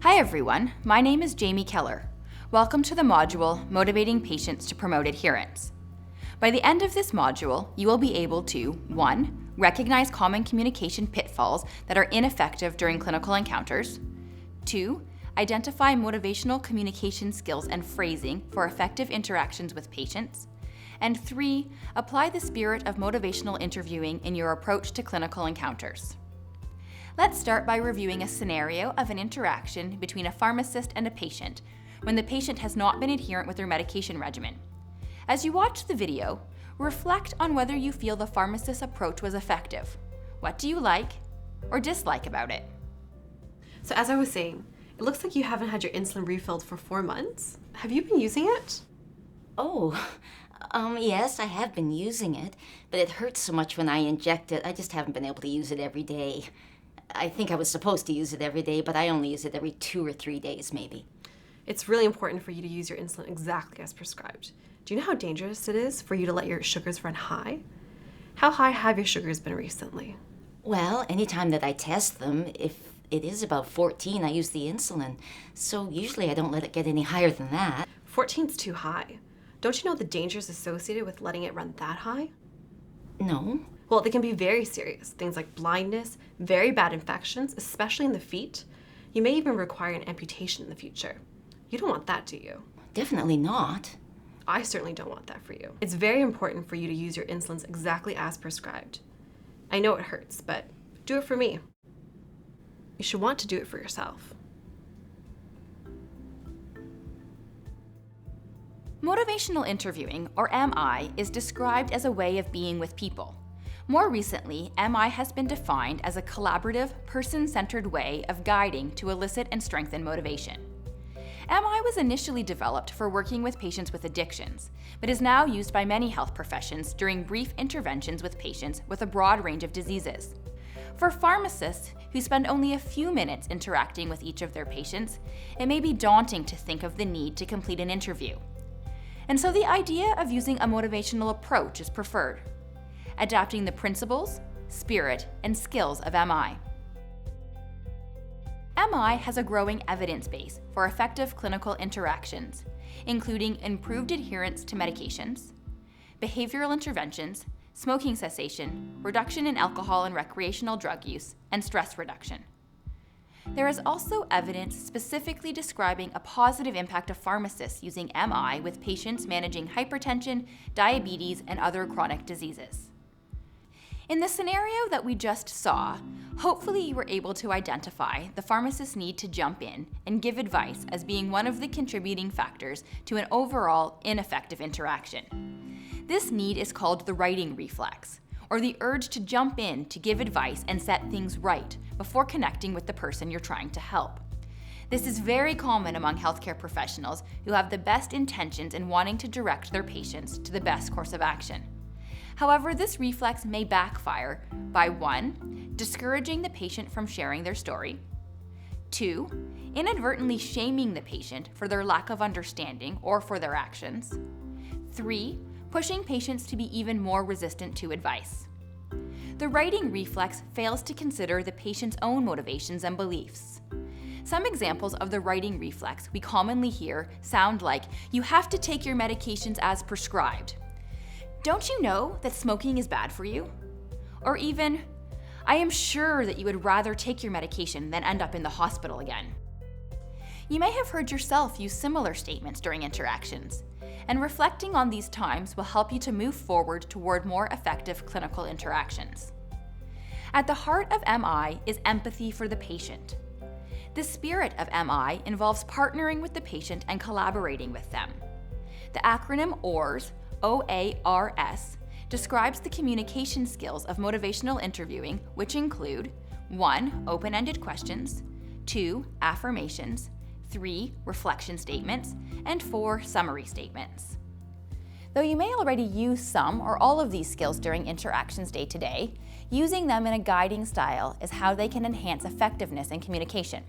Hi everyone, my name is Jamie Keller. Welcome to the module, Motivating Patients to Promote Adherence. By the end of this module, you will be able to 1. Recognize common communication pitfalls that are ineffective during clinical encounters. 2. Identify motivational communication skills and phrasing for effective interactions with patients. And 3. Apply the spirit of motivational interviewing in your approach to clinical encounters. Let's start by reviewing a scenario of an interaction between a pharmacist and a patient when the patient has not been adherent with their medication regimen. As you watch the video, reflect on whether you feel the pharmacist's approach was effective. What do you like or dislike about it? So as I was saying, it looks like you haven't had your insulin refilled for 4 months. Have you been using it? Yes, I have been using it, but it hurts so much when I inject it, I just haven't been able to use it every day. I think I was supposed to use it every day, but I only use it every 2 or 3 days, maybe. It's really important for you to use your insulin exactly as prescribed. Do you know how dangerous it is for you to let your sugars run high? How high have your sugars been recently? Well, anytime that I test them, if it is about 14, I use the insulin. So usually I don't let it get any higher than that. 14's too high. Don't you know the dangers associated with letting it run that high? No. Well, they can be very serious. Things like blindness, very bad infections, especially in the feet. You may even require an amputation in the future. You don't want that, do you? Definitely not. I certainly don't want that for you. It's very important for you to use your insulins exactly as prescribed. I know it hurts, but do it for me. You should want to do it for yourself. Motivational interviewing, or MI, is described as a way of being with people. More recently, MI has been defined as a collaborative, person-centered way of guiding to elicit and strengthen motivation. MI was initially developed for working with patients with addictions, but is now used by many health professions during brief interventions with patients with a broad range of diseases. For pharmacists who spend only a few minutes interacting with each of their patients, it may be daunting to think of the need to complete an interview. And so the idea of using a motivational approach is preferred, adapting the principles, spirit, and skills of MI. MI has a growing evidence base for effective clinical interactions, including improved adherence to medications, behavioral interventions, smoking cessation, reduction in alcohol and recreational drug use, and stress reduction. There is also evidence specifically describing a positive impact of pharmacists using MI with patients managing hypertension, diabetes, and other chronic diseases. In the scenario that we just saw, hopefully you were able to identify the pharmacist's need to jump in and give advice as being one of the contributing factors to an overall ineffective interaction. This need is called the righting reflex, or the urge to jump in to give advice and set things right before connecting with the person you're trying to help. This is very common among healthcare professionals who have the best intentions in wanting to direct their patients to the best course of action. However, this reflex may backfire by 1. Discouraging the patient from sharing their story, 2. Inadvertently shaming the patient for their lack of understanding or for their actions, 3. Pushing patients to be even more resistant to advice. The righting reflex fails to consider the patient's own motivations and beliefs. Some examples of the righting reflex we commonly hear sound like, "You have to take your medications as prescribed." "Don't you know that smoking is bad for you?" Or even, "I am sure that you would rather take your medication than end up in the hospital again." You may have heard yourself use similar statements during interactions, and reflecting on these times will help you to move forward toward more effective clinical interactions. At the heart of MI is empathy for the patient. The spirit of MI involves partnering with the patient and collaborating with them. The acronym OARS, OARS, describes the communication skills of motivational interviewing, which include 1. Open-ended questions, 2. Affirmations, 3. Reflection statements, and 4. Summary statements. Though you may already use some or all of these skills during interactions day to day, using them in a guiding style is how they can enhance effectiveness in communication.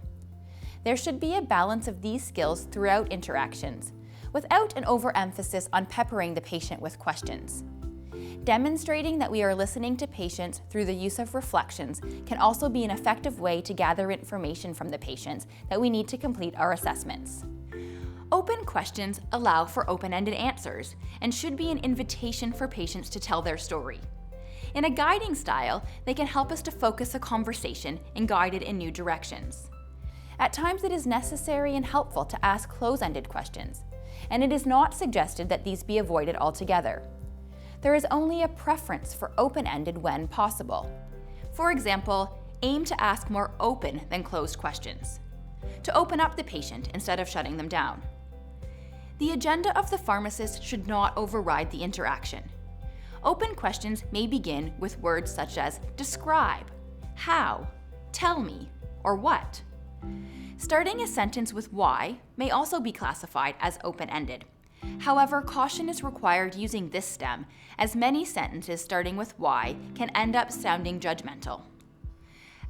There should be a balance of these skills throughout interactions, without an overemphasis on peppering the patient with questions. Demonstrating that we are listening to patients through the use of reflections can also be an effective way to gather information from the patients that we need to complete our assessments. Open questions allow for open-ended answers and should be an invitation for patients to tell their story. In a guiding style, they can help us to focus a conversation and guide it in new directions. At times, it is necessary and helpful to ask close-ended questions, and it is not suggested that these be avoided altogether. There is only a preference for open-ended when possible. For example, aim to ask more open than closed questions, to open up the patient instead of shutting them down. The agenda of the pharmacist should not override the interaction. Open questions may begin with words such as describe, how, tell me, or what. Starting a sentence with why may also be classified as open-ended. However, caution is required using this stem, as many sentences starting with why can end up sounding judgmental.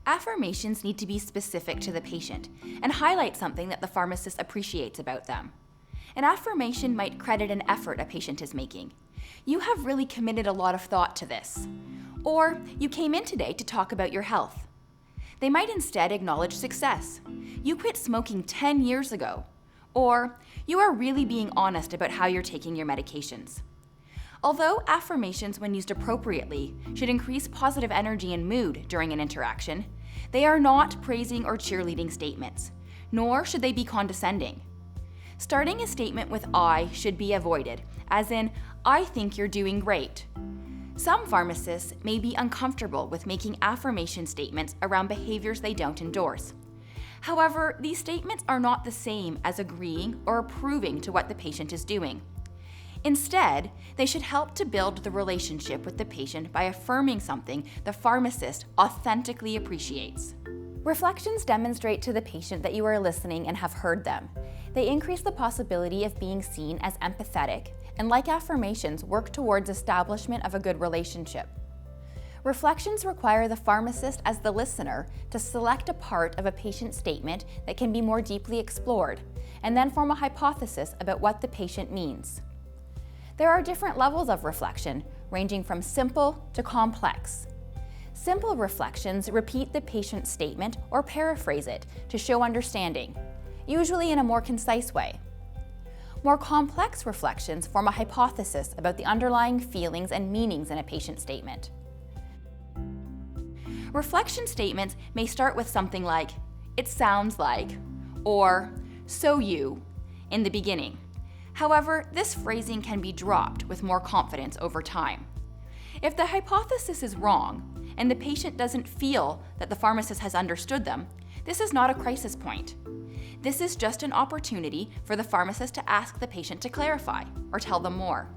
Affirmations need to be specific to the patient and highlight something that the pharmacist appreciates about them. An affirmation might credit an effort a patient is making. You have really committed a lot of thought to this. Or, you came in today to talk about your health. They might instead acknowledge success. You quit smoking 10 years ago. Or, you are really being honest about how you're taking your medications. Although affirmations, when used appropriately, should increase positive energy and mood during an interaction, they are not praising or cheerleading statements, nor should they be condescending. Starting a statement with I should be avoided, as in, I think you're doing great. Some pharmacists may be uncomfortable with making affirmation statements around behaviors they don't endorse. However, these statements are not the same as agreeing or approving to what the patient is doing. Instead, they should help to build the relationship with the patient by affirming something the pharmacist authentically appreciates. Reflections demonstrate to the patient that you are listening and have heard them. They increase the possibility of being seen as empathetic, and like affirmations, work towards establishment of a good relationship. Reflections require the pharmacist as the listener to select a part of a patient's statement that can be more deeply explored, and then form a hypothesis about what the patient means. There are different levels of reflection, ranging from simple to complex. Simple reflections repeat the patient's statement or paraphrase it to show understanding, usually in a more concise way. More complex reflections form a hypothesis about the underlying feelings and meanings in a patient's statement. Reflection statements may start with something like, it sounds like, or so you, in the beginning. However, this phrasing can be dropped with more confidence over time. If the hypothesis is wrong, and the patient doesn't feel that the pharmacist has understood them, this is not a crisis point. This is just an opportunity for the pharmacist to ask the patient to clarify or tell them more.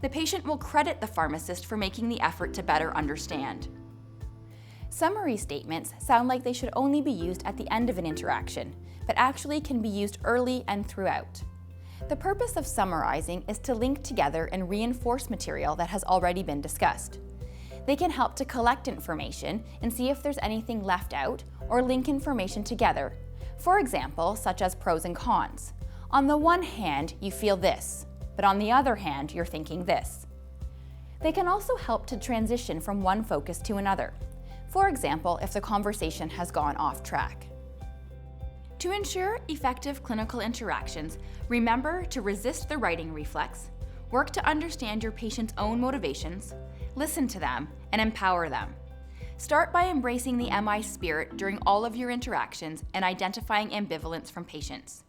The patient will credit the pharmacist for making the effort to better understand. Summary statements sound like they should only be used at the end of an interaction, but actually can be used early and throughout. The purpose of summarizing is to link together and reinforce material that has already been discussed. They can help to collect information and see if there's anything left out or link information together. For example, such as pros and cons. On the one hand, you feel this, but on the other hand, you're thinking this. They can also help to transition from one focus to another. For example, if the conversation has gone off track. To ensure effective clinical interactions, remember to resist the writing reflex, work to understand your patient's own motivations, listen to them, and empower them. Start by embracing the MI spirit during all of your interactions and identifying ambivalence from patients.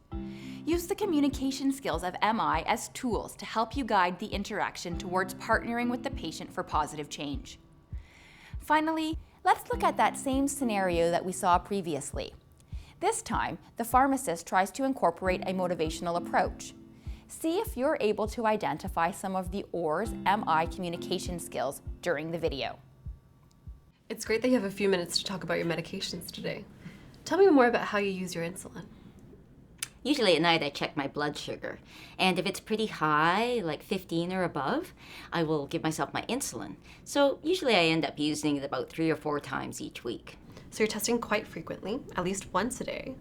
Use the communication skills of MI as tools to help you guide the interaction towards partnering with the patient for positive change. Finally, let's look at that same scenario that we saw previously. This time, the pharmacist tries to incorporate a motivational approach. See if you're able to identify some of the OARS MI communication skills during the video. It's great that you have a few minutes to talk about your medications today. Tell me more about how you use your insulin. Usually at night I check my blood sugar, and if it's pretty high, like 15 or above, I will give myself my insulin. So usually I end up using it about 3 or 4 times each week. So you're testing quite frequently, at least once a day.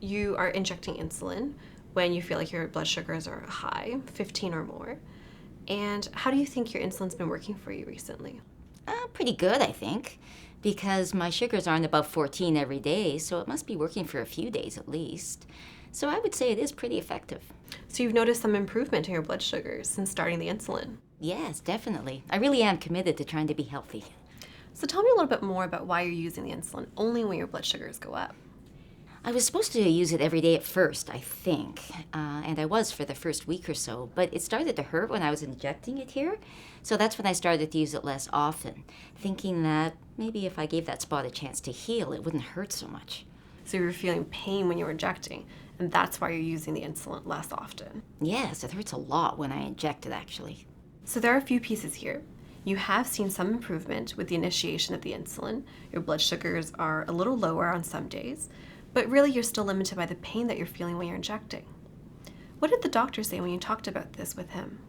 You are injecting insulin when you feel like your blood sugars are high, 15 or more. And how do you think your insulin's been working for you recently? Pretty good, I think, because my sugars aren't above 14 every day, so it must be working for a few days at least. So I would say it is pretty effective. So you've noticed some improvement in your blood sugars since starting the insulin. Yes, definitely. I really am committed to trying to be healthy. So tell me a little bit more about why you're using the insulin only when your blood sugars go up. I was supposed to use it every day at first, I think, and I was for the first week or so, but it started to hurt when I was injecting it here, so that's when I started to use it less often, thinking that maybe if I gave that spot a chance to heal, it wouldn't hurt so much. So you were feeling pain when you were injecting, and that's why you're using the insulin less often. Yes, it hurts a lot when I inject it, actually. So there are a few pieces here. You have seen some improvement with the initiation of the insulin. Your blood sugars are a little lower on some days, but really you're still limited by the pain that you're feeling when you're injecting. What did the doctor say when you talked about this with him?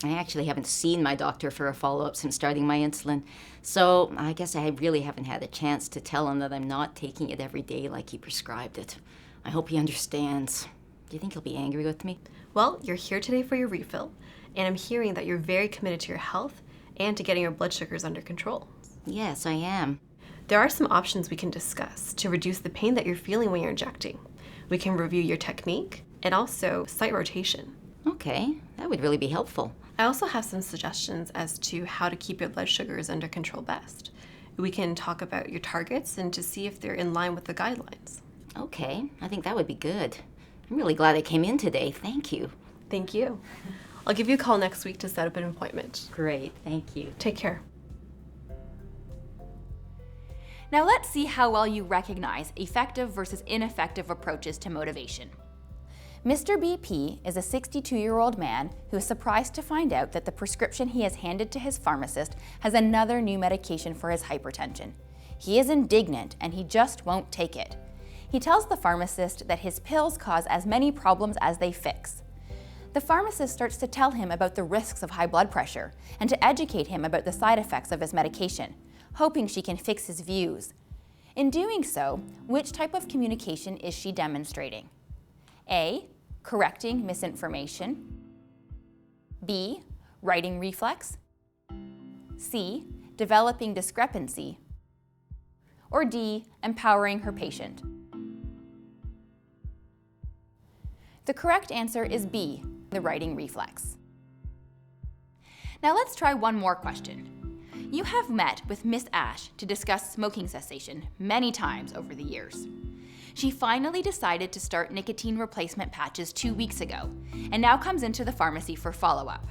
I actually haven't seen my doctor for a follow-up since starting my insulin, so I guess I really haven't had a chance to tell him that I'm not taking it every day like he prescribed it. I hope he understands. Do you think he'll be angry with me? Well, you're here today for your refill, and I'm hearing that you're very committed to your health and to getting your blood sugars under control. Yes, I am. There are some options we can discuss to reduce the pain that you're feeling when you're injecting. We can review your technique and also site rotation. Okay, that would really be helpful. I also have some suggestions as to how to keep your blood sugars under control best. We can talk about your targets and to see if they're in line with the guidelines. Okay, I think that would be good. I'm really glad I came in today. Thank you. Thank you. I'll give you a call next week to set up an appointment. Great, thank you. Take care. Now let's see how well you recognize effective versus ineffective approaches to motivation. Mr. BP is a 62-year-old man who is surprised to find out that the prescription he has handed to his pharmacist has another new medication for his hypertension. He is indignant and he just won't take it. He tells the pharmacist that his pills cause as many problems as they fix. The pharmacist starts to tell him about the risks of high blood pressure and to educate him about the side effects of his medication, hoping she can fix his views. In doing so, which type of communication is she demonstrating? A, correcting misinformation. B, writing reflex. C, developing discrepancy. Or D, empowering her patient. The correct answer is B, the writing reflex. Now let's try one more question. You have met with Miss Ash to discuss smoking cessation many times over the years. She finally decided to start nicotine replacement patches 2 weeks ago, and now comes into the pharmacy for follow-up.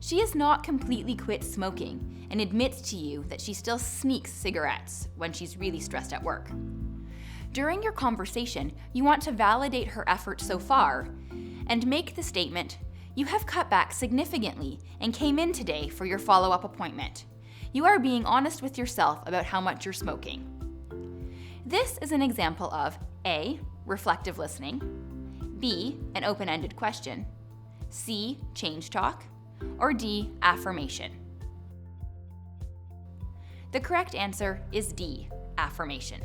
She has not completely quit smoking and admits to you that she still sneaks cigarettes when she's really stressed at work. During your conversation, you want to validate her efforts so far and make the statement, "You have cut back significantly and came in today for your follow-up appointment. You are being honest with yourself about how much you're smoking." This is an example of A, reflective listening, B, an open-ended question, C, change talk, or D, affirmation. The correct answer is D, affirmation.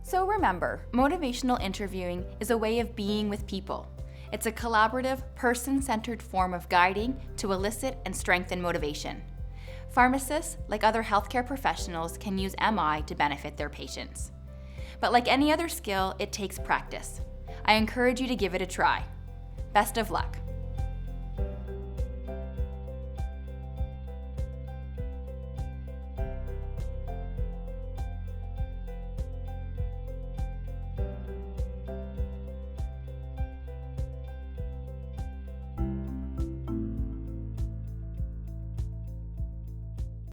So remember, motivational interviewing is a way of being with people. It's a collaborative, person-centered form of guiding to elicit and strengthen motivation. Pharmacists, like other healthcare professionals, can use MI to benefit their patients. But like any other skill, it takes practice. I encourage you to give it a try. Best of luck.